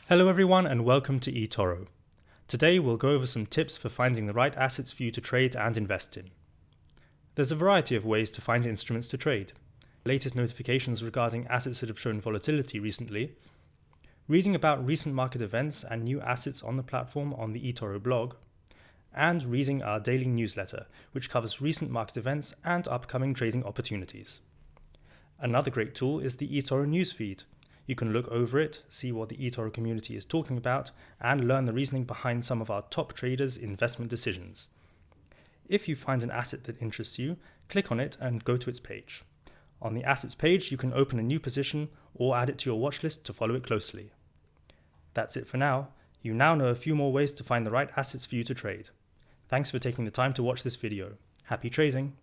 Hello everyone and welcome to eToro. Today we'll go over some tips for finding the right assets for you to trade and invest in. There's a variety of ways to find instruments to trade. Latest notifications regarding assets that have shown volatility recently, reading about recent market events and new assets on the platform on the eToro blog, and reading our daily newsletter, which covers recent market events and upcoming trading opportunities. Another great tool is the eToro newsfeed. You can look over it, see what the eToro community is talking about, and learn the reasoning behind some of our top traders' investment decisions. If you find an asset that interests you, click on it and go to its page. On the assets page, you can open a new position or add it to your watch list to follow it closely. That's it for now. You now know a few more ways to find the right assets for you to trade. Thanks for taking the time to watch this video. Happy trading!